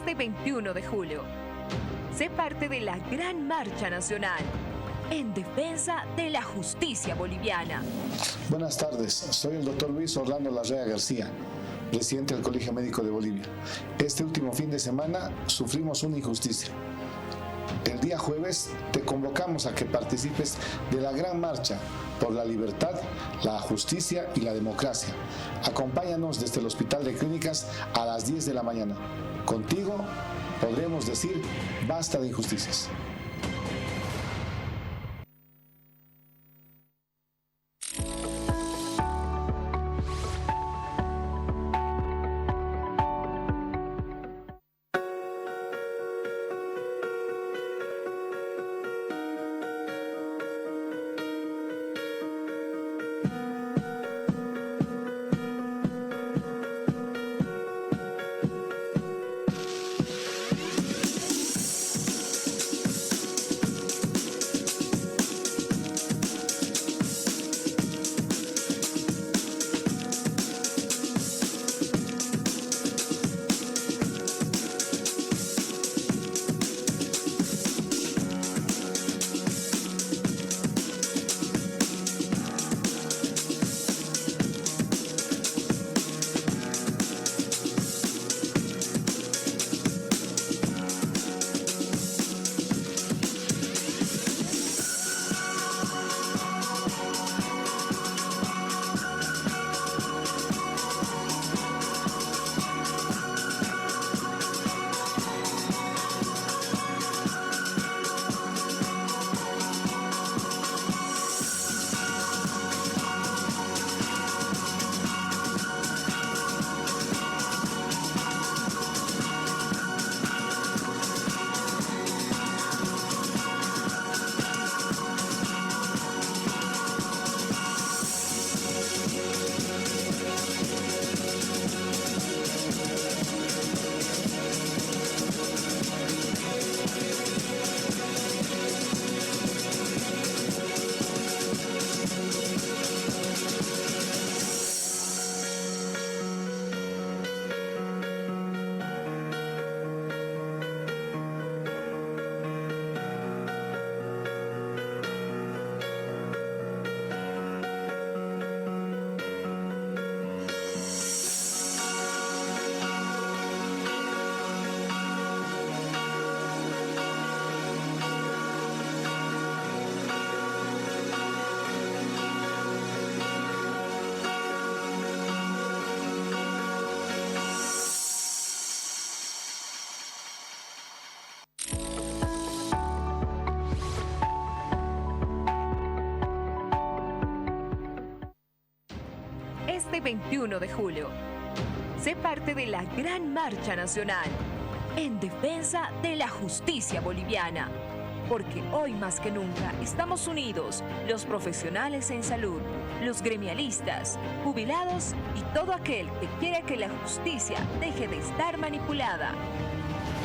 este 21 de julio. Sé parte de la Gran Marcha Nacional en defensa de la justicia boliviana. Buenas tardes, soy el doctor Luis Orlando Larrea García, presidente del Colegio Médico de Bolivia. Este último fin de semana sufrimos una injusticia. El día jueves te convocamos a que participes de la gran marcha por la libertad, la justicia y la democracia. Acompáñanos desde el Hospital de Clínicas a las 10 de la mañana. Contigo podremos decir basta de injusticias. Este 21 de julio. Sé parte de la Gran Marcha Nacional en defensa de la justicia boliviana. Porque hoy más que nunca estamos unidos, los profesionales en salud, los gremialistas, jubilados y todo aquel que quiera que la justicia deje de estar manipulada.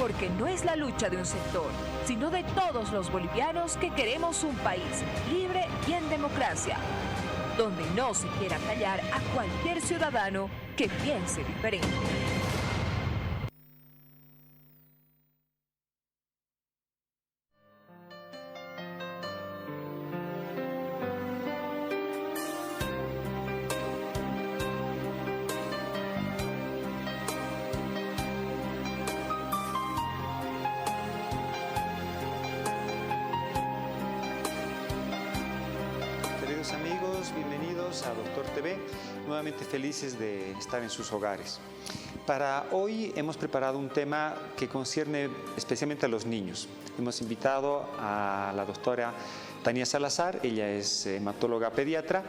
Porque no es la lucha de un sector, sino de todos los bolivianos que queremos un país libre y en democracia, donde no se quiera callar a cualquier ciudadano que piense diferente. Amigos, bienvenidos a Doctor TV, nuevamente felices de estar en sus hogares. Para hoy hemos preparado un tema que concierne especialmente a los niños. Hemos invitado a la doctora Tania Salazar, ella es hematóloga pediatra,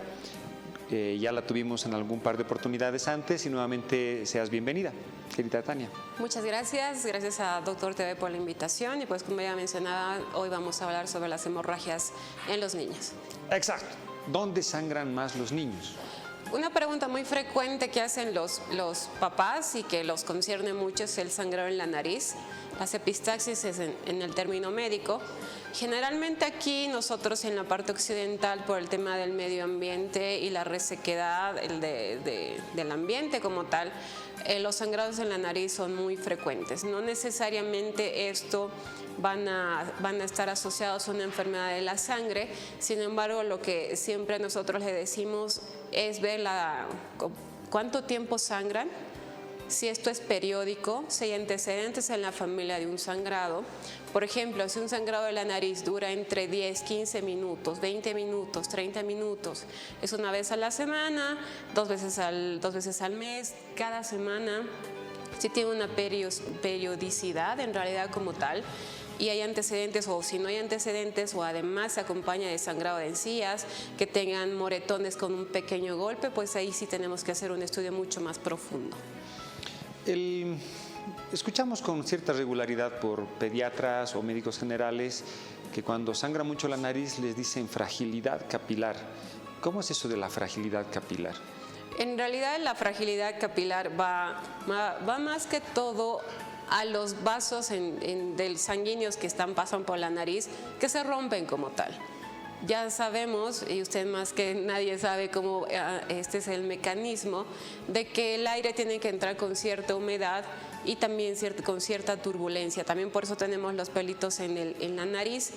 ya la tuvimos en algún par de oportunidades antes y nuevamente seas bienvenida, querida Tania. Muchas gracias, gracias a Doctor TV por la invitación y pues como ya mencionaba, hoy vamos a hablar sobre las hemorragias en los niños. Exacto. ¿Dónde sangran más los niños? Una pregunta muy frecuente que hacen los papás y que los concierne mucho es el sangrado en la nariz. Las epistaxis es en el término médico Generalmente aquí nosotros en la parte occidental, por el tema del medio ambiente y la resequedad del ambiente como tal, los sangrados en la nariz son muy frecuentes. No necesariamente esto van a estar asociados a una enfermedad de la sangre. Sin embargo, lo que siempre nosotros le decimos es ver cuánto tiempo sangran, si esto es periódico, si hay antecedentes en la familia de un sangrado. Por ejemplo, si un sangrado de la nariz dura entre 10, 15 minutos, 20 minutos, 30 minutos, es una vez a la semana, dos veces al mes, cada semana, si tiene una periodicidad en realidad como tal, y hay antecedentes, o si no hay antecedentes, o además se acompaña de sangrado de encías, que tengan moretones con un pequeño golpe, pues ahí sí tenemos que hacer un estudio mucho más profundo. Escuchamos con cierta regularidad por pediatras o médicos generales que cuando sangra mucho la nariz les dicen fragilidad capilar. ¿Cómo es eso de la fragilidad capilar? En realidad la fragilidad capilar va más que todo a los vasos del sanguíneos que pasan por la nariz, que se rompen como tal. Ya sabemos, y usted más que nadie sabe cómo este es el mecanismo, de que el aire tiene que entrar con cierta humedad y también con cierta turbulencia. También por eso tenemos los pelitos en la nariz.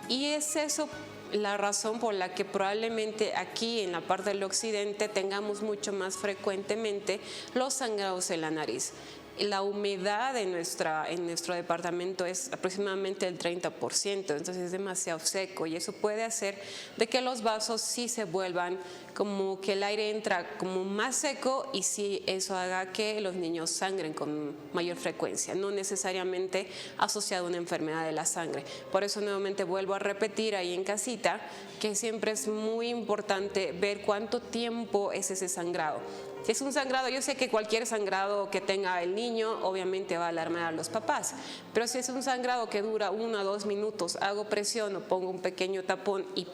Y es eso la razón por la que probablemente aquí en la parte del occidente tengamos mucho más frecuentemente los sangrados en la nariz. La humedad en nuestro departamento es aproximadamente el 30%, entonces es demasiado seco y eso puede hacer de que los vasos sí se vuelvan como que el aire entra como más seco y sí eso haga que los niños sangren con mayor frecuencia, no necesariamente asociado a una enfermedad de la sangre. Por eso nuevamente vuelvo a repetir ahí en casita que siempre es muy importante ver cuánto tiempo es ese sangrado. Si es un sangrado, yo sé que cualquier sangrado que tenga el niño obviamente va a alarmar a los papás, pero si es un sangrado que dura 1 o 2 minutos, hago presión o pongo un pequeño tapón y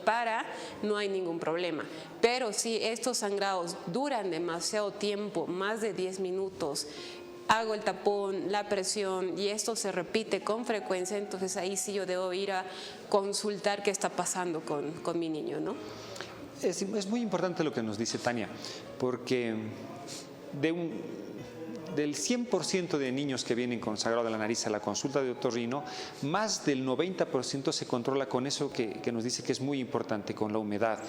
no hay ningún problema. Pero si estos sangrados duran demasiado tiempo, más de 10 minutos, hago el tapón, la presión y esto se repite con frecuencia, entonces ahí sí yo debo ir a consultar qué está pasando con mi niño, ¿no? Es muy importante lo que nos dice Tania, porque del 100% de niños que vienen con sangrado de la nariz a la consulta de otorrino, más del 90% se controla con eso que nos dice que es muy importante, con la humedad.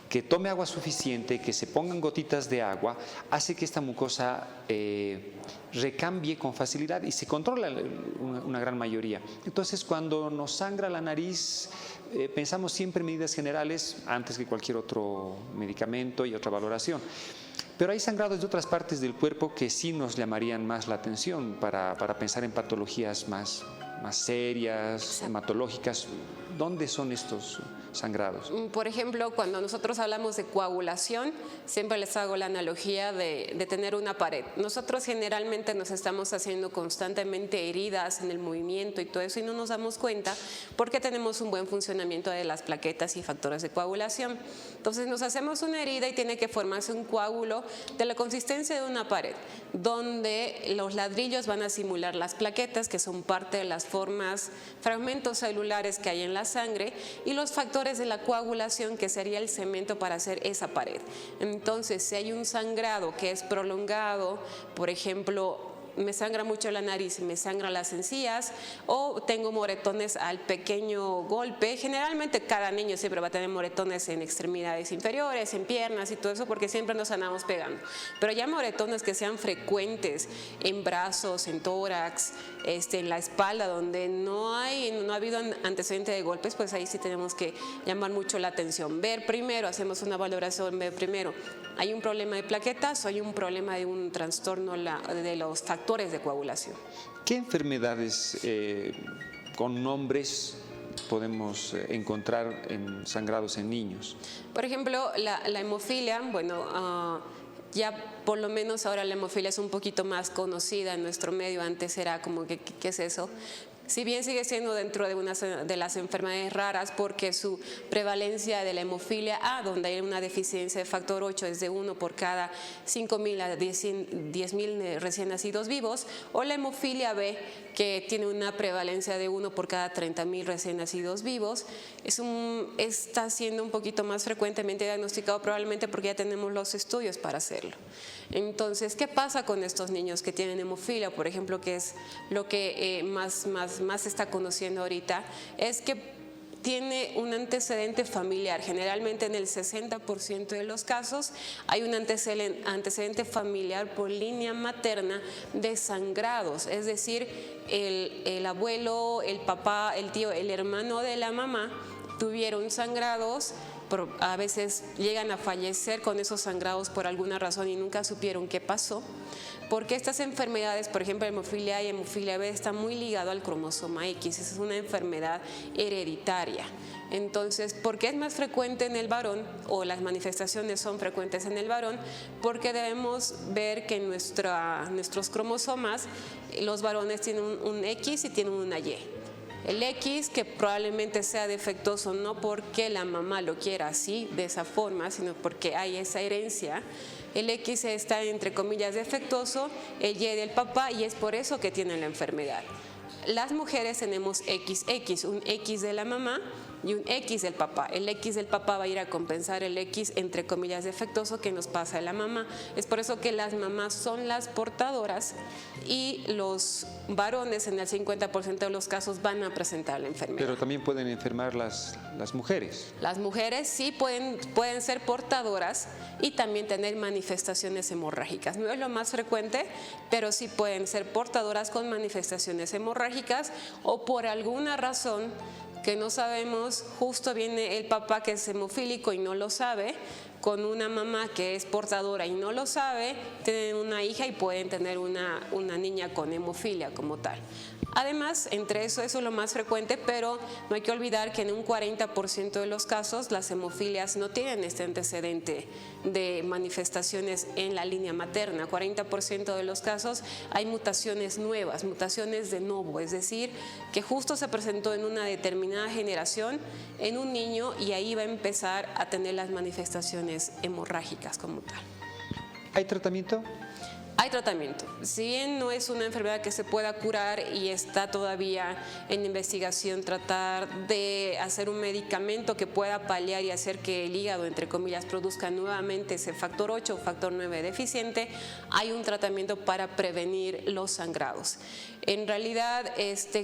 Que tome agua suficiente, que se pongan gotitas de agua, hace que esta mucosa recambie con facilidad y se controla una gran mayoría. Entonces, cuando nos sangra la nariz, pensamos siempre en medidas generales antes que cualquier otro medicamento y otra valoración. Pero hay sangrados de otras partes del cuerpo que sí nos llamarían más la atención para pensar en patologías más serias, hematológicas. ¿Dónde son estos sangrados? Por ejemplo, cuando nosotros hablamos de coagulación, siempre les hago la analogía de tener una pared. Nosotros generalmente nos estamos haciendo constantemente heridas en el movimiento y todo eso y no nos damos cuenta porque tenemos un buen funcionamiento de las plaquetas y factores de coagulación. Entonces nos hacemos una herida y tiene que formarse un coágulo de la consistencia de una pared, donde los ladrillos van a simular las plaquetas, que son parte de las fragmentos celulares que hay en la sangre, y los factores de la coagulación, que sería el cemento para hacer esa pared. Entonces, si hay un sangrado que es prolongado, por ejemplo, me sangra mucho la nariz, me sangran las encías o tengo moretones al pequeño golpe. Generalmente cada niño siempre va a tener moretones en extremidades inferiores, en piernas y todo eso porque siempre nos andamos pegando. Pero ya moretones que sean frecuentes en brazos, en tórax, en la espalda, donde no ha habido antecedente de golpes, pues ahí sí tenemos que llamar mucho la atención. Ver primero, hacemos una valoración, ver primero, ¿hay un problema de plaquetas o hay un problema de un trastorno de los factores de coagulación? ¿Qué enfermedades con nombres podemos encontrar en sangrados en niños? Por ejemplo, la hemofilia, bueno, ya por lo menos ahora la hemofilia es un poquito más conocida en nuestro medio, antes era como que ¿qué es eso? Si bien sigue siendo dentro de una de las enfermedades raras porque su prevalencia de la hemofilia A, donde hay una deficiencia de factor 8, es de 1 por cada 5.000 a 10.000 recién nacidos vivos, o la hemofilia B, que tiene una prevalencia de 1 por cada 30.000 recién nacidos vivos, está siendo un poquito más frecuentemente diagnosticado, probablemente porque ya tenemos los estudios para hacerlo. Entonces, ¿qué pasa con estos niños que tienen hemofilia? Por ejemplo, que es lo que más se está conociendo ahorita, es que tiene un antecedente familiar. Generalmente en el 60% de los casos hay un antecedente familiar por línea materna de sangrados, es decir, el abuelo, el papá, el tío, el hermano de la mamá tuvieron sangrados. A veces llegan a fallecer con esos sangrados por alguna razón y nunca supieron qué pasó, porque estas enfermedades, por ejemplo, hemofilia A y hemofilia B, están muy ligadas al cromosoma X. Esa es una enfermedad hereditaria. Entonces, ¿por qué es más frecuente en el varón, o las manifestaciones son frecuentes en el varón? Porque debemos ver que en nuestros cromosomas, los varones tienen un X y tienen una Y. El X, que probablemente sea defectuoso no porque la mamá lo quiera así, de esa forma, sino porque hay esa herencia. El X está, entre comillas, defectuoso, el Y del papá, y es por eso que tienen la enfermedad. Las mujeres tenemos XX, un X de la mamá y un X del papá. El X del papá va a ir a compensar el X, entre comillas, defectuoso que nos pasa a la mamá. Es por eso que las mamás son las portadoras y los varones en el 50% de los casos van a presentar la enfermedad. Pero también pueden enfermar las mujeres. Las mujeres sí pueden ser portadoras y también tener manifestaciones hemorrágicas. No es lo más frecuente, pero sí pueden ser portadoras con manifestaciones hemorrágicas, o por alguna razón que no sabemos, justo viene el papá que es hemofílico y no lo sabe, con una mamá que es portadora y no lo sabe, tienen una hija y pueden tener una niña con hemofilia como tal. Además, entre eso es lo más frecuente, pero no hay que olvidar que en un 40% de los casos las hemofilias no tienen este antecedente de manifestaciones en la línea materna. 40% de los casos hay mutaciones nuevas, mutaciones de novo, es decir, que justo se presentó en una determinada generación en un niño y ahí va a empezar a tener las manifestaciones hemorrágicas como tal. ¿Hay tratamiento? Hay tratamiento. Si bien no es una enfermedad que se pueda curar y está todavía en investigación, tratar de hacer un medicamento que pueda paliar y hacer que el hígado, entre comillas, produzca nuevamente ese factor 8 o factor 9 deficiente, hay un tratamiento para prevenir los sangrados. En realidad,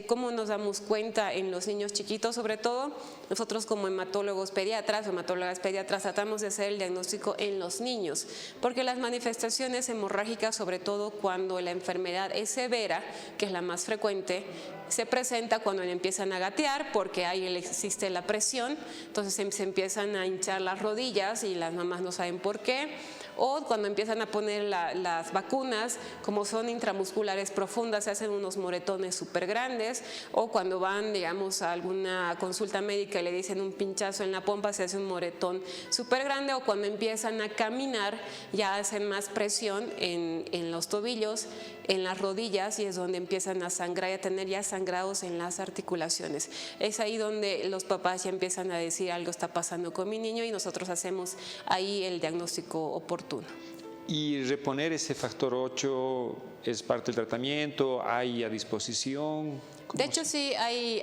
¿cómo nos damos cuenta en los niños chiquitos? Sobre todo, nosotros como hematólogos pediatras o hematólogas pediatras tratamos de hacer el diagnóstico en los niños, porque las manifestaciones hemorrágicas, sobre todo cuando la enfermedad es severa, que es la más frecuente, se presenta cuando empiezan a gatear, porque ahí existe la presión, entonces se empiezan a hinchar las rodillas y las mamás no saben por qué, o cuando empiezan a poner las vacunas, como son intramusculares profundas, se hacen unos moretones súper grandes, o cuando van, digamos, a alguna consulta médica y le dicen un pinchazo en la pompa, se hace un moretón súper grande, o cuando empiezan a caminar ya hacen más presión en los tobillos, en las rodillas, y es donde empiezan a sangrar y a tener ya sangrados en las articulaciones. Es ahí donde los papás ya empiezan a decir algo está pasando con mi niño y nosotros hacemos ahí el diagnóstico oportuno. ¿Y reponer ese factor 8 es parte del tratamiento? ¿Hay a disposición? De hecho, sí, hay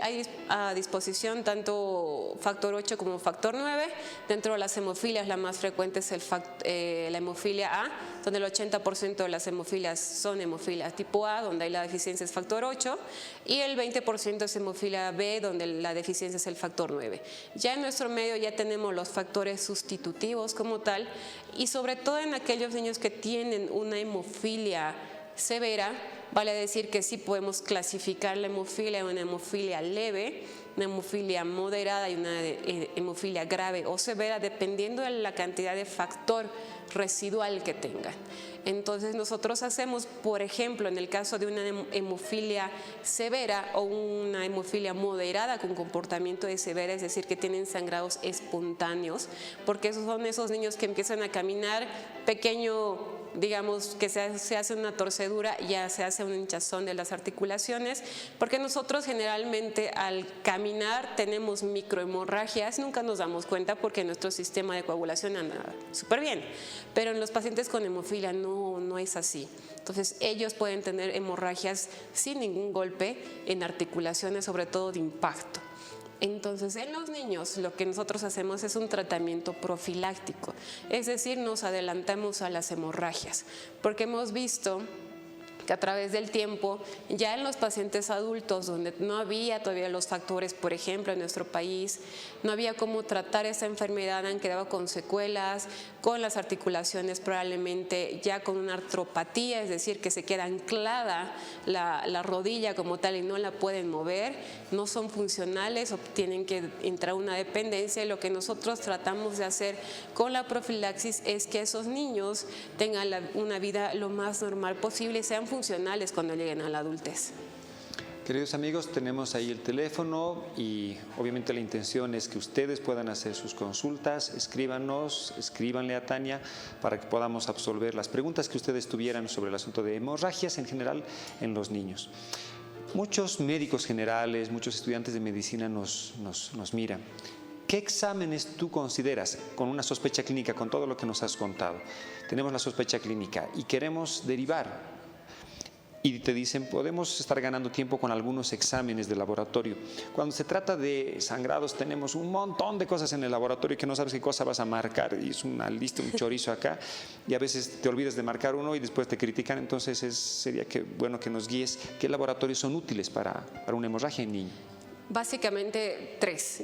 a disposición tanto factor 8 como factor 9. Dentro de las hemofilias, la más frecuente es la hemofilia A, donde el 80% de las hemofilias son hemofilias tipo A, donde la deficiencia es factor 8, y el 20% es hemofilia B, donde la deficiencia es el factor 9. Ya en nuestro medio ya tenemos los factores sustitutivos como tal, y sobre todo en aquellos niños que tienen una hemofilia severa, vale decir que sí podemos clasificar la hemofilia en una hemofilia leve, una hemofilia moderada y una hemofilia grave o severa, dependiendo de la cantidad de factor residual que tengan. Entonces nosotros hacemos, por ejemplo, en el caso de una hemofilia severa o una hemofilia moderada con comportamiento de severa, es decir, que tienen sangrados espontáneos, porque esos son esos niños que empiezan a caminar pequeño digamos que se hace una torcedura, ya se hace un hinchazón de las articulaciones, porque nosotros generalmente al caminar tenemos microhemorragias, nunca nos damos cuenta porque nuestro sistema de coagulación anda súper bien, pero en los pacientes con hemofilia no es así. Entonces ellos pueden tener hemorragias sin ningún golpe en articulaciones, sobre todo de impacto. Entonces, en los niños lo que nosotros hacemos es un tratamiento profiláctico, es decir, nos adelantamos a las hemorragias, porque hemos visto que a través del tiempo, ya en los pacientes adultos, donde no había todavía los factores, por ejemplo, en nuestro país, no había cómo tratar esa enfermedad, han quedado con secuelas, con las articulaciones probablemente ya con una artropatía, es decir, que se queda anclada la rodilla como tal y no la pueden mover, no son funcionales o tienen que entrar a una dependencia. Y lo que nosotros tratamos de hacer con la profilaxis es que esos niños tengan una vida lo más normal posible y sean funcionales cuando lleguen a la adultez. Queridos amigos, tenemos ahí el teléfono y obviamente la intención es que ustedes puedan hacer sus consultas, escríbanle a Tania para que podamos absolver las preguntas que ustedes tuvieran sobre el asunto de hemorragias en general en los niños. Muchos médicos generales, muchos estudiantes de medicina nos miran. ¿Qué exámenes tú consideras con una sospecha clínica, con todo lo que nos has contado? Tenemos la sospecha clínica y queremos derivar. Y te dicen, podemos estar ganando tiempo con algunos exámenes de laboratorio. Cuando se trata de sangrados, tenemos un montón de cosas en el laboratorio que no sabes qué cosa vas a marcar. Y es una lista, un chorizo acá. Y a veces te olvidas de marcar uno y después te critican. Entonces sería bueno que nos guíes qué laboratorios son útiles para una hemorragia en niño. Básicamente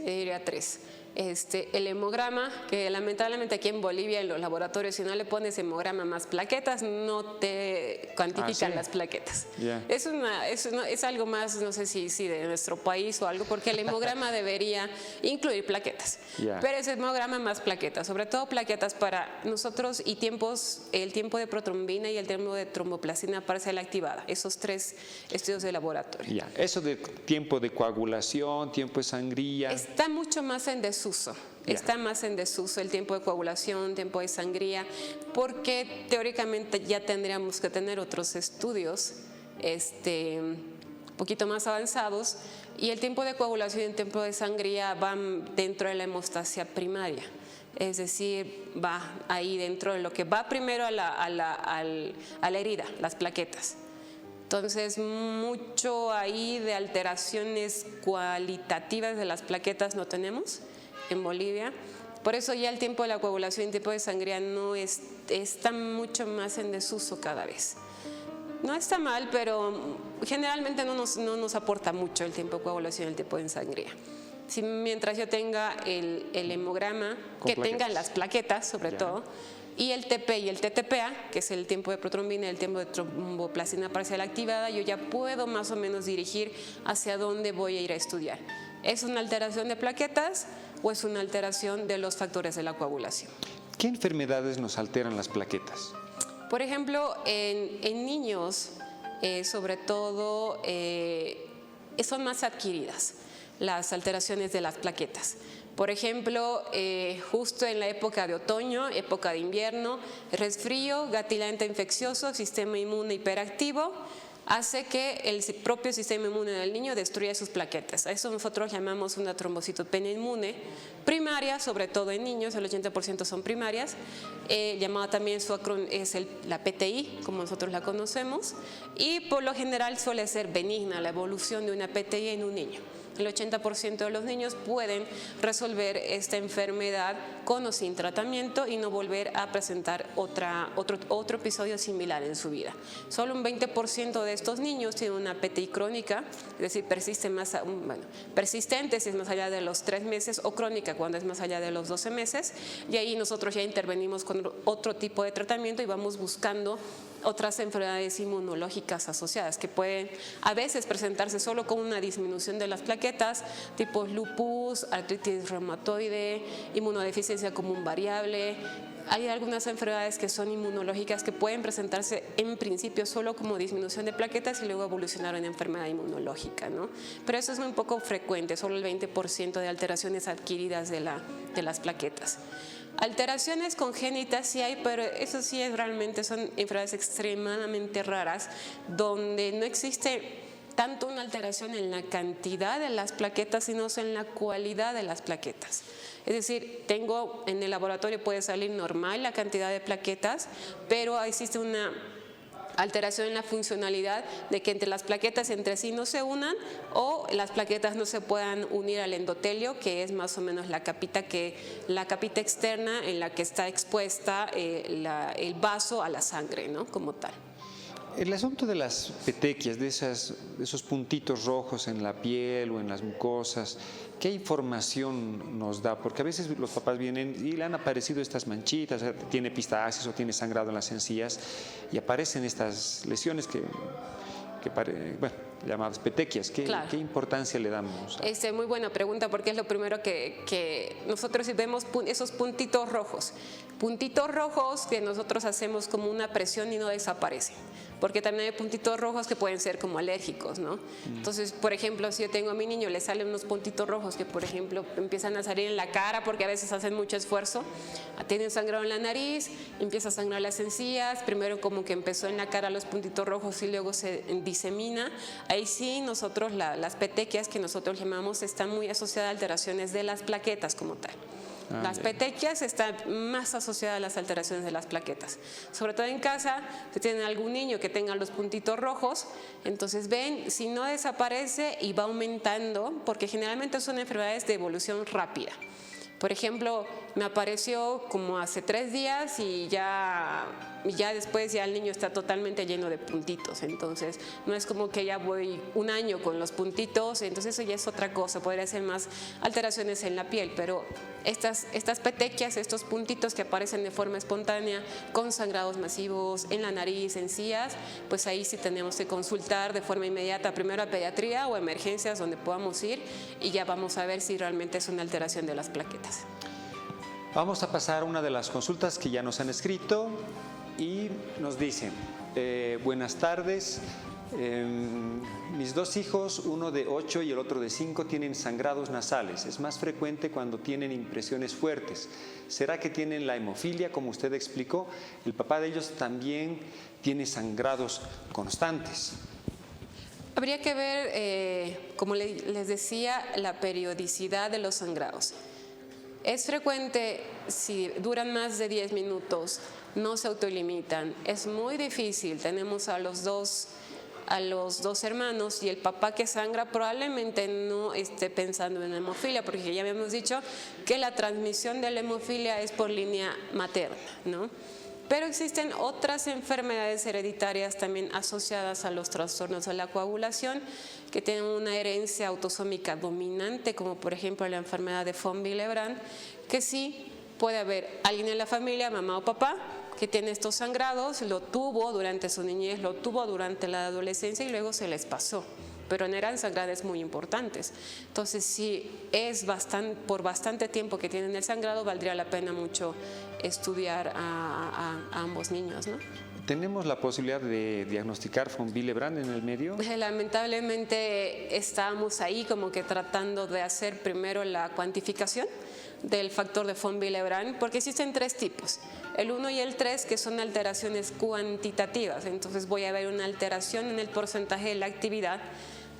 diría tres. El hemograma, que lamentablemente aquí en Bolivia en los laboratorios, si no le pones hemograma más plaquetas, no te cuantifican las plaquetas. Yeah. Es algo más, no sé si de nuestro país o algo, porque el hemograma debería incluir plaquetas. Yeah. Pero es hemograma más plaquetas, sobre todo plaquetas para nosotros y el tiempo de protrombina y el tiempo de tromboplastina parcial activada, esos tres estudios de laboratorio. Yeah. Eso de tiempo de coagulación, tiempo de sangría. Está mucho más en desuso. Está más en desuso el tiempo de coagulación, tiempo de sangría, porque teóricamente ya tendríamos que tener otros estudios un poquito más avanzados, y el tiempo de coagulación y el tiempo de sangría van dentro de la hemostasia primaria. Es decir, va ahí dentro de lo que va primero a la herida, las plaquetas. Entonces, mucho ahí de alteraciones cualitativas de las plaquetas no tenemos en Bolivia. Por eso ya el tiempo de la coagulación y el tiempo de sangría está mucho más en desuso cada vez. No está mal, pero generalmente no nos aporta mucho el tiempo de coagulación y el tiempo de sangría. Mientras yo tenga el hemograma, que tengan las plaquetas sobre todo, y el TP y el TTPA, que es el tiempo de protrombina y el tiempo de tromboplastina parcial activada, yo ya puedo más o menos dirigir hacia dónde voy a ir a estudiar. ¿Es una alteración de plaquetas o es una alteración de los factores de la coagulación? ¿Qué enfermedades nos alteran las plaquetas? Por ejemplo, en niños, sobre todo, son más adquiridas las alteraciones de las plaquetas. Por ejemplo, justo en la época de otoño, época de invierno, resfrío, gatilante infeccioso, sistema inmune hiperactivo, hace que el propio sistema inmune del niño destruya sus plaquetas. A eso nosotros llamamos una trombocitopenia inmune primaria, sobre todo en niños, el 80% son primarias, llamada también es la PTI, como nosotros la conocemos, y por lo general suele ser benigna la evolución de una PTI en un niño. El 80% de los niños pueden resolver esta enfermedad con o sin tratamiento y no volver a presentar otro episodio similar en su vida. Solo un 20% de estos niños tienen una PTI crónica, es decir, persistente si es más allá de los 3 meses, o crónica cuando es más allá de los 12 meses, y ahí nosotros ya intervenimos con otro tipo de tratamiento y vamos buscando otras enfermedades inmunológicas asociadas que pueden a veces presentarse solo con una disminución de las plaquetas, tipo lupus, artritis reumatoide, inmunodeficiencia común variable. Hay algunas enfermedades que son inmunológicas que pueden presentarse en principio solo como disminución de plaquetas y luego evolucionar en enfermedad inmunológica, ¿no? Pero eso es muy poco frecuente, solo el 20% de alteraciones adquiridas de las plaquetas. Alteraciones congénitas sí hay, pero eso sí realmente son enfermedades extremadamente raras, donde no existe tanto una alteración en la cantidad de las plaquetas, sino en la cualidad de las plaquetas. Es decir, en el laboratorio puede salir normal la cantidad de plaquetas, pero existe una alteración en la funcionalidad de que entre las plaquetas entre sí no se unan o las plaquetas no se puedan unir al endotelio, que es más o menos la capita externa en la que está expuesta el vaso a la sangre, ¿no? Como tal. El asunto de las petequias, de esos puntitos rojos en la piel o en las mucosas, ¿qué información nos da? Porque a veces los papás vienen y le han aparecido estas manchitas, tiene epistaxis o tiene sangrado en las encías y aparecen estas lesiones llamadas petequias. Claro. ¿Qué importancia le damos? Muy buena pregunta, porque es lo primero que nosotros vemos, esos puntitos rojos que nosotros hacemos como una presión y no desaparecen, porque también hay puntitos rojos que pueden ser como alérgicos, ¿no? Entonces, por ejemplo, si yo tengo a mi niño, le salen unos puntitos rojos que, por ejemplo, empiezan a salir en la cara porque a veces hacen mucho esfuerzo, tiene un sangrado en la nariz, empieza a sangrar las encías, primero como que empezó en la cara los puntitos rojos y luego se disemina. Ahí sí nosotros, las petequias que nosotros llamamos, están muy asociadas a alteraciones de las plaquetas como tal. Las petequias están más asociadas a las alteraciones de las plaquetas. Sobre todo en casa, si tienen algún niño que tenga los puntitos rojos, entonces ven, si no desaparece y va aumentando, porque generalmente son enfermedades de evolución rápida. Por ejemplo, me apareció como hace 3 días y ya después el niño está totalmente lleno de puntitos. Entonces, no es como que ya voy un año con los puntitos, entonces eso ya es otra cosa. Podría ser más alteraciones en la piel, pero estas petequias, estos puntitos que aparecen de forma espontánea, con sangrados masivos en la nariz, encías, pues ahí sí tenemos que consultar de forma inmediata primero a pediatría o emergencias donde podamos ir y ya vamos a ver si realmente es una alteración de las plaquetas. Vamos a pasar a una de las consultas que ya nos han escrito y nos dicen: buenas tardes, mis 2 hijos, uno de 8 y el otro de 5, tienen sangrados nasales. Es más frecuente cuando tienen impresiones fuertes. ¿Será que tienen la hemofilia, como usted explicó? El papá de ellos también tiene sangrados constantes. Habría que ver, como les decía, la periodicidad de los sangrados. Es frecuente si duran más de 10 minutos, no se autolimitan. Es muy difícil. Tenemos a los dos hermanos y el papá que sangra probablemente no esté pensando en hemofilia, porque ya habíamos dicho que la transmisión de la hemofilia es por línea materna, ¿no? Pero existen otras enfermedades hereditarias también asociadas a los trastornos de la coagulación que tienen una herencia autosómica dominante, como por ejemplo la enfermedad de von Willebrand, que sí puede haber alguien en la familia, mamá o papá, que tiene estos sangrados, lo tuvo durante su niñez, lo tuvo durante la adolescencia y luego se les pasó. Pero eran sangrados muy importantes. Entonces, si es por bastante tiempo que tienen el sangrado, valdría la pena mucho estudiar a ambos niños, ¿no? ¿Tenemos la posibilidad de diagnosticar von Willebrand en el medio? Lamentablemente estamos ahí como que tratando de hacer primero la cuantificación del factor de von Willebrand, porque existen 3 tipos, el 1 y el 3, que son alteraciones cuantitativas. Entonces voy a ver una alteración en el porcentaje de la actividad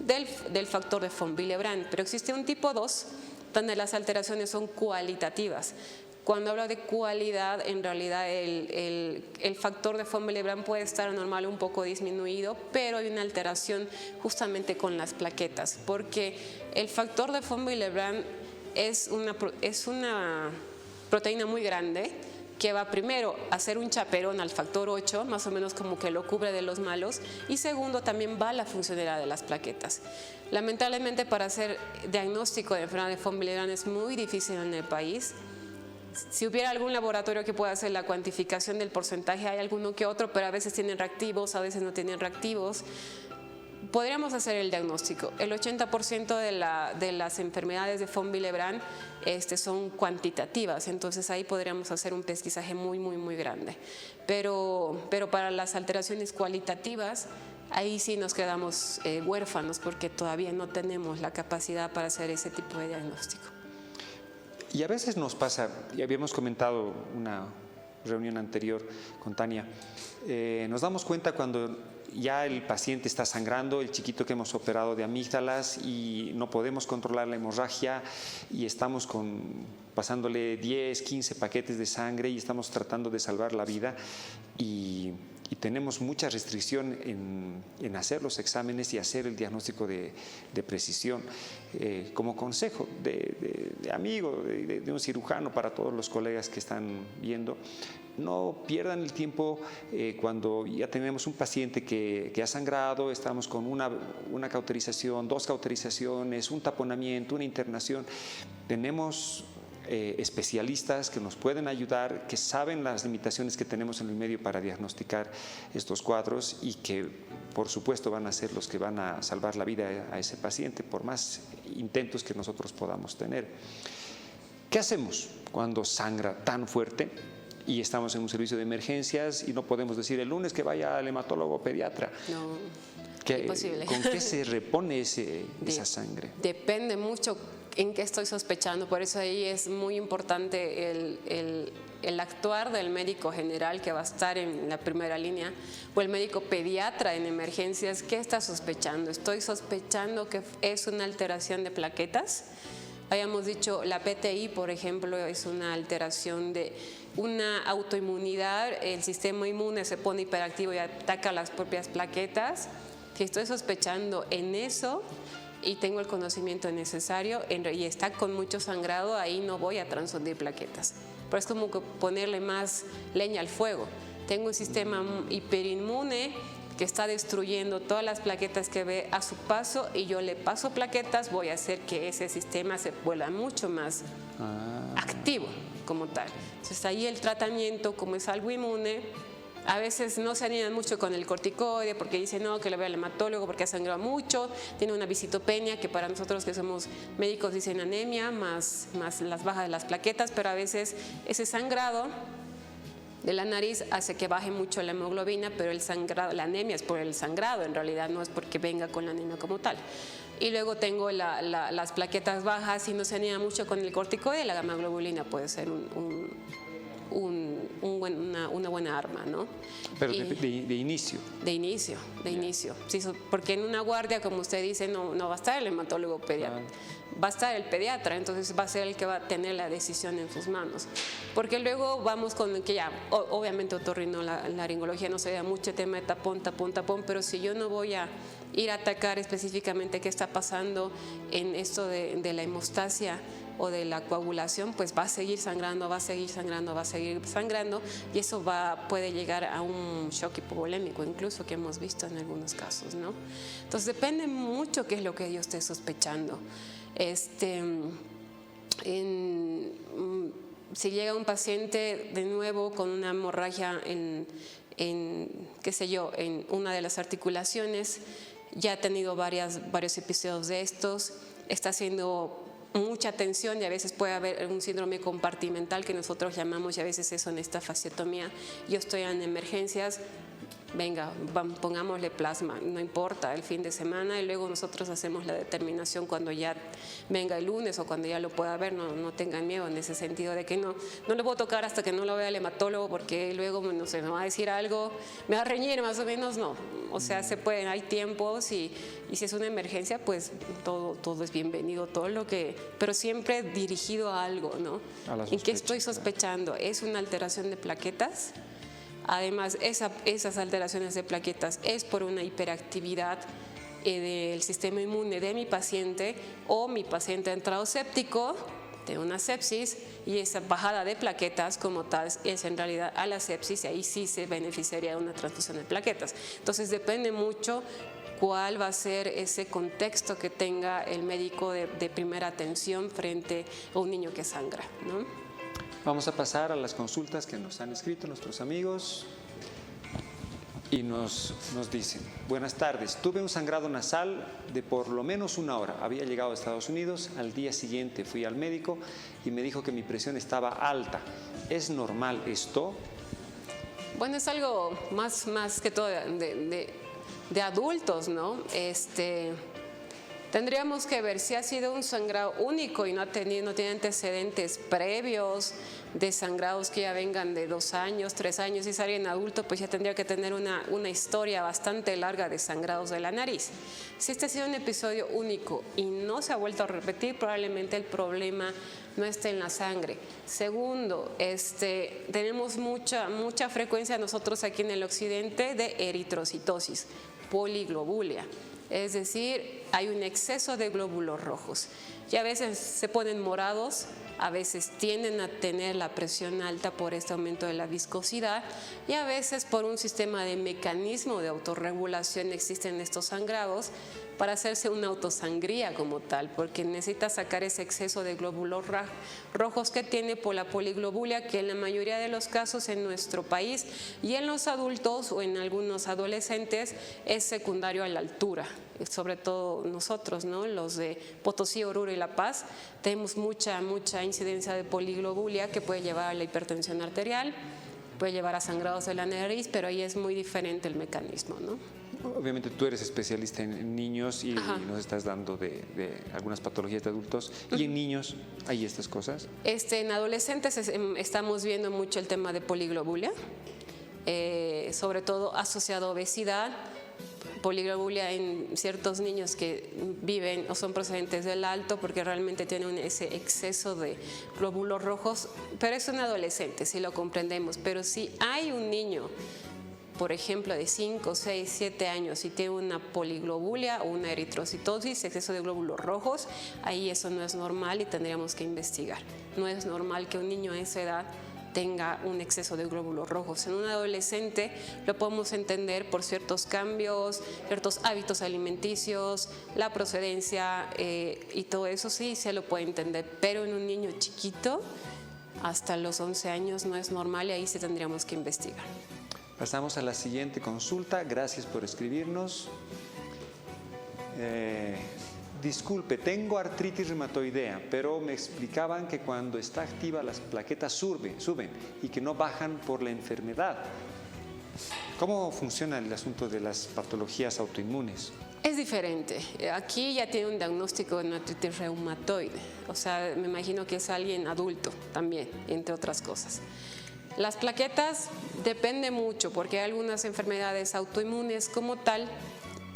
del factor de von Willebrand, pero existe un tipo 2 donde las alteraciones son cualitativas. Cuando hablo de cualidad, en realidad el factor de von Willebrand puede estar normal, un poco disminuido, pero hay una alteración justamente con las plaquetas, porque el factor de von Willebrand es una proteína muy grande que va primero a hacer un chaperón al factor 8, más o menos como que lo cubre de los malos, y segundo también va a la funcionalidad de las plaquetas. Lamentablemente, para hacer diagnóstico de enfermedad de von Willebrand es muy difícil en el país. Si hubiera algún laboratorio que pueda hacer la cuantificación del porcentaje, hay alguno que otro, pero a veces tienen reactivos, a veces no tienen reactivos. Podríamos hacer el diagnóstico. El 80% de las enfermedades de von Willebrand son cuantitativas, entonces ahí podríamos hacer un pesquisaje muy, muy, muy grande. Pero para las alteraciones cualitativas, ahí sí nos quedamos huérfanos porque todavía no tenemos la capacidad para hacer ese tipo de diagnóstico. Y a veces nos pasa, y habíamos comentado una reunión anterior con Tania, nos damos cuenta cuando ya el paciente está sangrando, el chiquito que hemos operado de amígdalas y no podemos controlar la hemorragia y estamos pasándole 10, 15 paquetes de sangre y estamos tratando de salvar la vida y tenemos mucha restricción en hacer los exámenes y hacer el diagnóstico de precisión. Como consejo de amigo, de un cirujano para todos los colegas que están viendo, no pierdan el tiempo cuando ya tenemos un paciente que ha sangrado, estamos con una cauterización, 2 cauterizaciones, un taponamiento, una internación. Tenemos especialistas que nos pueden ayudar, que saben las limitaciones que tenemos en el medio para diagnosticar estos cuadros y que por supuesto van a ser los que van a salvar la vida a ese paciente por más intentos que nosotros podamos tener. ¿Qué hacemos cuando sangra tan fuerte y estamos en un servicio de emergencias y no podemos decir el lunes que vaya al hematólogo pediatra? No, imposible. ¿Con qué se repone esa sangre? Depende mucho en qué estoy sospechando, por eso ahí es muy importante el actuar del médico general que va a estar en la primera línea o el médico pediatra en emergencias. ¿Qué está sospechando? Estoy sospechando que es una alteración de plaquetas. Habíamos dicho, la PTI, por ejemplo, es una alteración de una autoinmunidad, el sistema inmune se pone hiperactivo y ataca las propias plaquetas. Si estoy sospechando en eso y tengo el conocimiento necesario y está con mucho sangrado, ahí no voy a transfundir plaquetas. Pero es como que ponerle más leña al fuego. Tengo un sistema hiperinmune que está destruyendo todas las plaquetas que ve a su paso y yo le paso plaquetas, voy a hacer que ese sistema se vuelva mucho más activo como tal. Entonces ahí el tratamiento, como es algo inmune, a veces no se animan mucho con el corticoide porque dicen no, que lo vea el hematólogo porque ha sangrado mucho, tiene una visitopenia que para nosotros que somos médicos dicen anemia más las bajas de las plaquetas, pero a veces ese sangrado de la nariz hace que baje mucho la hemoglobina, pero el sangrado, la anemia es por el sangrado, en realidad no es porque venga con la anemia como tal. Y luego tengo las plaquetas bajas y no se anima mucho con el corticoide, la hemoglobina puede ser una buena arma, ¿no? Pero de inicio. De inicio. Sí, porque en una guardia, como usted dice, no va a estar el hematólogo pediatra, va a estar el pediatra, entonces va a ser el que va a tener la decisión en sus manos. Porque luego vamos con que ya, obviamente otorrinolaringología no se da mucho tema de tapón, pero si yo no voy a ir a atacar específicamente qué está pasando en esto de la hemostasia o de la coagulación, pues va a seguir sangrando y eso puede llegar a un shock hipovolémico incluso, que hemos visto en algunos casos, ¿no? Entonces depende mucho qué es lo que yo esté sospechando. Si llega un paciente de nuevo con una hemorragia en una de las articulaciones, ya ha tenido varios episodios de estos, está haciendo mucha tensión y a veces puede haber un síndrome compartimental que nosotros llamamos, y a veces eso en esta fasciotomía. Yo estoy en emergencias, venga, pongámosle plasma, no importa, el fin de semana, y luego nosotros hacemos la determinación cuando ya venga el lunes o cuando ya lo pueda ver. No tengan miedo en ese sentido de que no le puedo tocar hasta que no lo vea el hematólogo porque luego, no sé, me va a decir algo, me va a reñir más o menos, no. O sea, hay tiempos y si es una emergencia, pues todo es bienvenido, pero siempre dirigido a algo, ¿no? ¿En qué estoy sospechando? ¿Es una alteración de plaquetas? Además, esas alteraciones de plaquetas es por una hiperactividad del sistema inmune de mi paciente, o mi paciente ha entrado séptico, de una sepsis, y esa bajada de plaquetas como tal es en realidad a la sepsis, y ahí sí se beneficiaría de una transfusión de plaquetas. Entonces depende mucho cuál va a ser ese contexto que tenga el médico de primera atención frente a un niño que sangra, ¿no? Vamos a pasar a las consultas que nos han escrito nuestros amigos y nos dicen: buenas tardes, tuve un sangrado nasal de por lo menos 1 hora, había llegado a Estados Unidos, al día siguiente fui al médico y me dijo que mi presión estaba alta. ¿Es normal esto? Bueno, es algo más que todo de adultos, ¿no? Tendríamos que ver si ha sido un sangrado único y no tiene antecedentes previos de sangrados que ya vengan de 2 años, 3 años. Si es alguien adulto, pues ya tendría que tener una historia bastante larga de sangrados de la nariz. Si este ha sido un episodio único y no se ha vuelto a repetir, probablemente el problema no esté en la sangre. Segundo, tenemos mucha frecuencia nosotros aquí en el occidente de eritrocitosis, poliglobulia. Es decir, hay un exceso de glóbulos rojos y a veces se ponen morados, a veces tienden a tener la presión alta por este aumento de la viscosidad y a veces por un sistema de mecanismo de autorregulación existen estos sangrados para hacerse una autosangría como tal, porque necesita sacar ese exceso de glóbulos rojos que tiene por la poliglobulia, que en la mayoría de los casos en nuestro país y en los adultos o en algunos adolescentes es secundario a la altura. Sobre todo nosotros, ¿no? Los de Potosí, Oruro y La Paz, tenemos mucha incidencia de poliglobulia que puede llevar a la hipertensión arterial, puede llevar a sangrados de la nariz, pero ahí es muy diferente el mecanismo, ¿no? Obviamente tú eres especialista en niños y nos estás dando de algunas patologías de adultos. ¿Y en niños hay estas cosas? En adolescentes estamos viendo mucho el tema de poliglobulia, sobre todo asociado a obesidad, poliglobulia en ciertos niños que viven o son procedentes del alto porque realmente tienen ese exceso de glóbulos rojos, pero es un adolescente, si lo comprendemos. Pero si hay un niño, por ejemplo, de 5, 6, 7 años y tiene una poliglobulia o una eritrocitosis, exceso de glóbulos rojos, ahí eso no es normal y tendríamos que investigar. No es normal que un niño a esa edad tenga un exceso de glóbulos rojos. En un adolescente lo podemos entender por ciertos cambios, ciertos hábitos alimenticios, la procedencia y todo eso sí se lo puede entender, pero en un niño chiquito hasta los 11 años no es normal y ahí sí tendríamos que investigar. Pasamos a la siguiente consulta. Gracias por escribirnos. Disculpe, tengo artritis reumatoidea, pero me explicaban que cuando está activa las plaquetas suben y que no bajan por la enfermedad. ¿Cómo funciona el asunto de las patologías autoinmunes? Es diferente. Aquí ya tiene un diagnóstico de una artritis reumatoide. O sea, me imagino que es alguien adulto también, entre otras cosas. Las plaquetas depende mucho porque hay algunas enfermedades autoinmunes como tal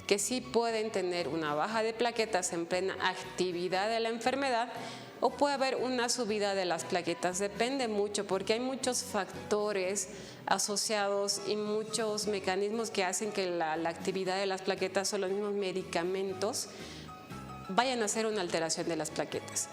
que sí pueden tener una baja de plaquetas en plena actividad de la enfermedad o puede haber una subida de las plaquetas. Depende mucho porque hay muchos factores asociados y muchos mecanismos que hacen que la actividad de las plaquetas o los mismos medicamentos vayan a hacer una alteración de las plaquetas.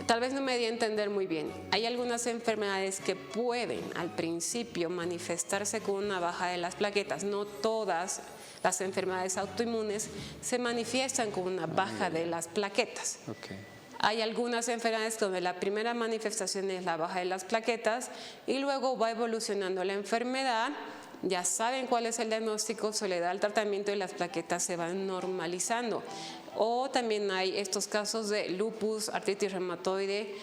Tal vez no me di a entender muy bien. Hay algunas enfermedades que pueden al principio manifestarse con una baja de las plaquetas. No todas las enfermedades autoinmunes se manifiestan con una baja de las plaquetas. Okay. Hay algunas enfermedades donde la primera manifestación es la baja de las plaquetas y luego va evolucionando la enfermedad. Ya saben cuál es el diagnóstico, se le da el tratamiento y las plaquetas se van normalizando. O también hay estos casos de lupus, artritis reumatoide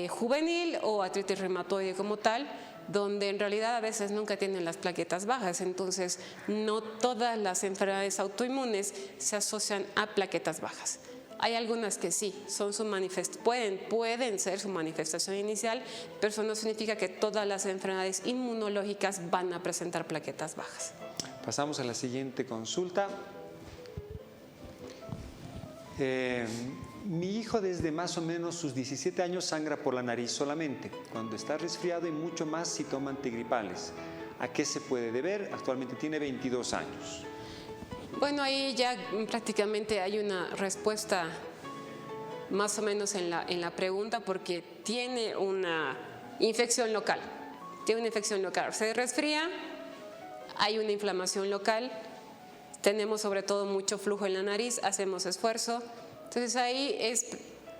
juvenil o artritis reumatoide como tal, donde en realidad a veces nunca tienen las plaquetas bajas. Entonces, no todas las enfermedades autoinmunes se asocian a plaquetas bajas. Hay algunas que sí, pueden ser su manifestación inicial, pero eso no significa que todas las enfermedades inmunológicas van a presentar plaquetas bajas. Pasamos a la siguiente consulta. Mi hijo desde más o menos sus 17 años sangra por la nariz solamente, cuando está resfriado y mucho más si toma antigripales. ¿A qué se puede deber? Actualmente tiene 22 años. Bueno, ahí ya prácticamente hay una respuesta más o menos en la pregunta porque tiene una infección local. Se resfría, hay una inflamación local, tenemos sobre todo mucho flujo en la nariz, hacemos esfuerzo. Entonces ahí es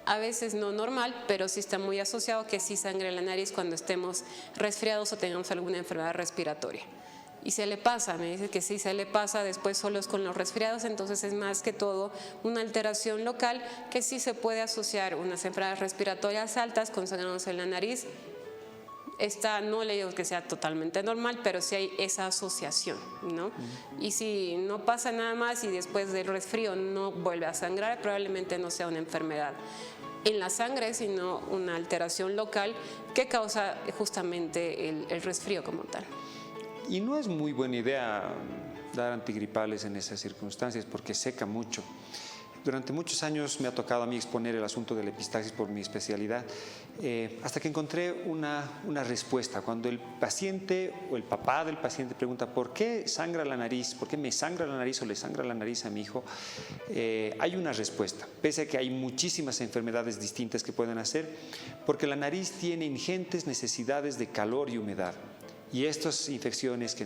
a veces no normal, pero sí está muy asociado que sí sangre en la nariz cuando estemos resfriados o tengamos alguna enfermedad respiratoria. Y se le pasa, me dice que sí se le pasa, después solo es con los resfriados, entonces es más que todo una alteración local que sí se puede asociar unas enfermedades respiratorias altas con sangrados en la nariz no le digo que sea totalmente normal, pero sí hay esa asociación, ¿no? Y si no pasa nada más y después del resfrío no vuelve a sangrar, probablemente no sea una enfermedad en la sangre, sino una alteración local que causa justamente el resfrío como tal. Y no es muy buena idea dar antigripales en esas circunstancias porque seca mucho. Durante muchos años me ha tocado a mí exponer el asunto de la epistaxis por mi especialidad, hasta que encontré una respuesta. Cuando el paciente o el papá del paciente pregunta ¿por qué sangra la nariz? ¿Por qué me sangra la nariz o le sangra la nariz a mi hijo? Hay una respuesta, pese a que hay muchísimas enfermedades distintas que pueden hacer, porque la nariz tiene ingentes necesidades de calor y humedad. Y estas infecciones que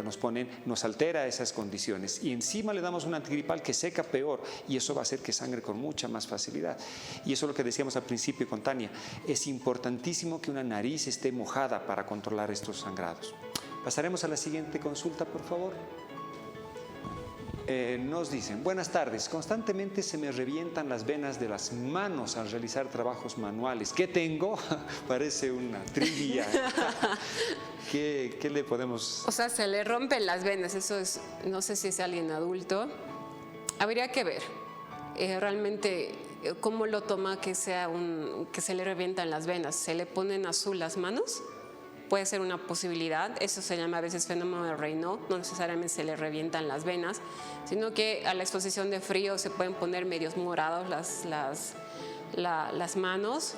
nos ponen, nos altera esas condiciones. Y encima le damos un antigripal que seca peor y eso va a hacer que sangre con mucha más facilidad. Y eso es lo que decíamos al principio con Tania. Es importantísimo que una nariz esté mojada para controlar estos sangrados. Pasaremos a la siguiente consulta, por favor. Nos dicen, buenas tardes, constantemente se me revientan las venas de las manos al realizar trabajos manuales. ¿Qué tengo? Parece una trivia. ¿Qué le podemos...? O sea, se le rompen las venas, eso es, no sé si es alguien adulto. Habría que ver realmente cómo lo toma que se le revientan las venas. ¿Se le ponen azul las manos? Puede ser una posibilidad, eso se llama a veces fenómeno de Raynaud, no necesariamente se le revientan las venas, sino que a la exposición de frío se pueden poner medios morados las manos.